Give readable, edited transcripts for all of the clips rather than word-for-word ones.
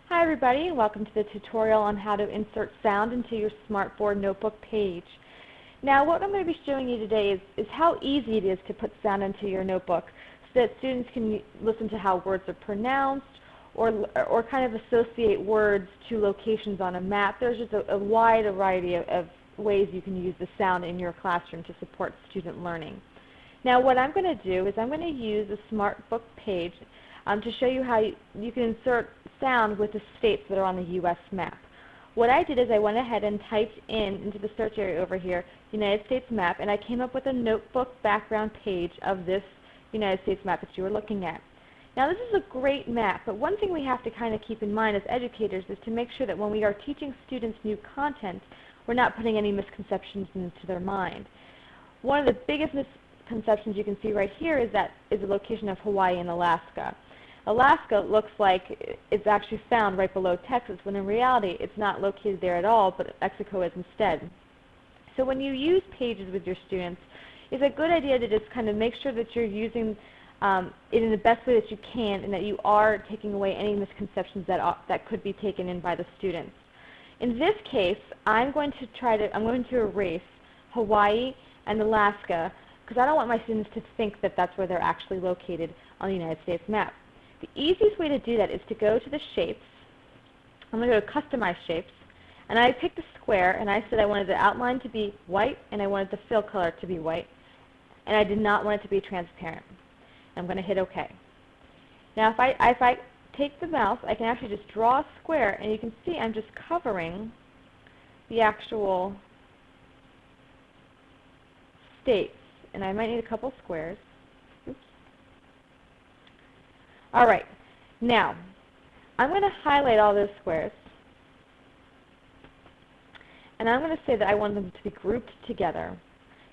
Hi everybody, and welcome to the tutorial on how to insert sound into your Smartboard notebook page. Now what I'm going to be showing you today is how easy it is to put sound into your notebook so that students can listen to how words are pronounced or kind of associate words to locations on a map. There's just a wide variety of ways you can use the sound in your classroom to support student learning. Now what I'm going to do is I'm going to use the Smartbook page to show you how you can insert sound with the states that are on the U.S. map. What I did is I went ahead and typed into the search area over here, United States map, and I came up with a notebook background page of this United States map that you were looking at. Now this is a great map, but one thing we have to kind of keep in mind as educators is to make sure that when we are teaching students new content, we're not putting any misconceptions into their mind. One of the biggest misconceptions you can see right here is the location of Hawaii and Alaska. Alaska looks like it's actually found right below Texas, when in reality it's not located there at all, but Mexico is instead. So when you use pages with your students, it's a good idea to just kind of make sure that you're using it in the best way that you can, and that you are taking away any misconceptions that could be taken in by the students. In this case, I'm going to erase Hawaii and Alaska because I don't want my students to think that that's where they're actually located on the United States map. The easiest way to do that is to go to the shapes. I'm going to go to Customize Shapes, and I picked a square, and I said I wanted the outline to be white, and I wanted the fill color to be white, and I did not want it to be transparent. I'm going to hit OK. Now if I take the mouse, I can actually just draw a square, and you can see I'm just covering the actual states, and I might need a couple squares. All right, now I'm going to highlight all those squares, and I'm going to say that I want them to be grouped together.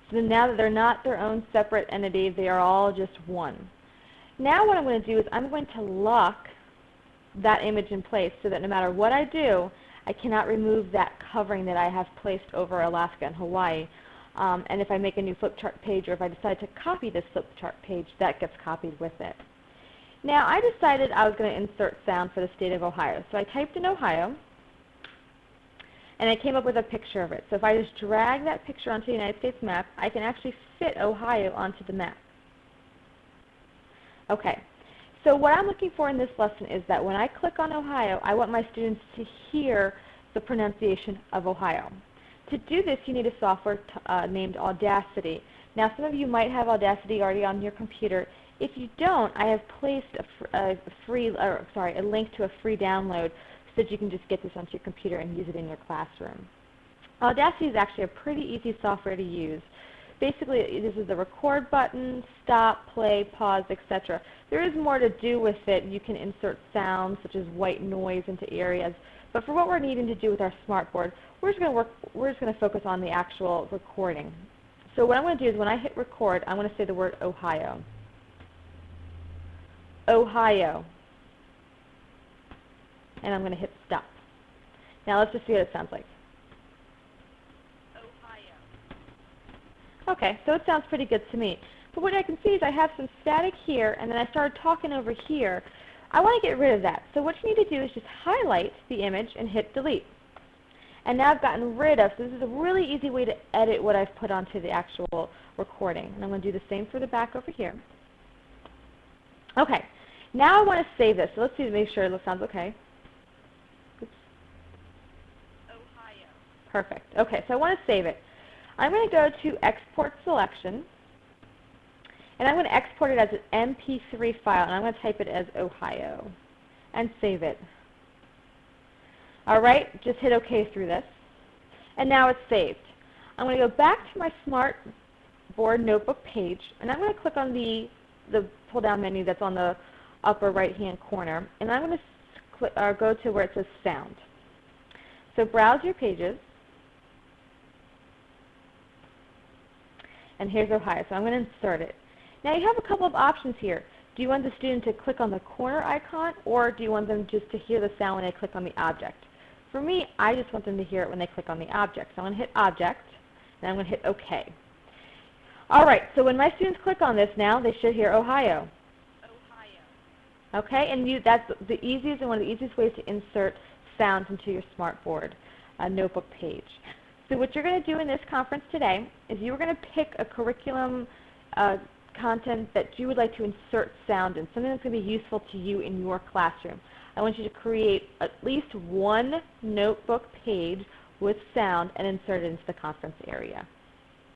So now that they're not their own separate entity, they are all just one. Now what I'm going to do is I'm going to lock that image in place so that no matter what I do, I cannot remove that covering that I have placed over Alaska and Hawaii. And if I make a new flip chart page, or if I decide to copy this flip chart page, that gets copied with it. Now I decided I was going to insert sound for the state of Ohio. So I typed in Ohio, and I came up with a picture of it. So if I just drag that picture onto the United States map, I can actually fit Ohio onto the map. Okay, so what I'm looking for in this lesson is that when I click on Ohio, I want my students to hear the pronunciation of Ohio. To do this, you need a software named Audacity. Now some of you might have Audacity already on your computer. If you don't, I have placed a link to a free download so that you can just get this onto your computer and use it in your classroom. Audacity is actually a pretty easy software to use. Basically, this is the record button, stop, play, pause, etc. There is more to do with it. You can insert sounds such as white noise into areas. But for what we're needing to do with our Smartboard, we're just going to focus on the actual recording. So what I'm going to do is when I hit record, I'm going to say the word Ohio. Ohio. And I'm going to hit stop. Now let's just see what it sounds like. Ohio. Okay, so it sounds pretty good to me. But what I can see is I have some static here, and then I started talking over here. I want to get rid of that. So what you need to do is just highlight the image and hit delete. And now I've gotten rid of, so this is a really easy way to edit what I've put onto the actual recording. And I'm going to do the same for the back over here. Okay, now I want to save this. So let's see to make sure it sounds okay. Oops. Ohio. Perfect. Okay, so I want to save it. I'm going to go to Export Selection, and I'm going to export it as an MP3 file, and I'm going to type it as Ohio, and save it. All right, just hit OK through this, and now it's saved. I'm going to go back to my Smartboard notebook page, and I'm going to click on the pull-down menu that's on the upper right-hand corner, and I'm going to go to where it says Sound. So browse your pages, and here's Ohio. So I'm going to insert it. Now you have a couple of options here. Do you want the student to click on the corner icon, or do you want them just to hear the sound when they click on the object? For me, I just want them to hear it when they click on the object. So I'm going to hit Object, and I'm going to hit OK. All right, so when my students click on this now, they should hear Ohio. Ohio. Okay, and that's the easiest and one of the easiest ways to insert sound into your Smartboard notebook page. So what you're going to do in this conference today is you're going to pick a curriculum content that you would like to insert sound in, something that's going to be useful to you in your classroom. I want you to create at least one notebook page with sound and insert it into the conference area.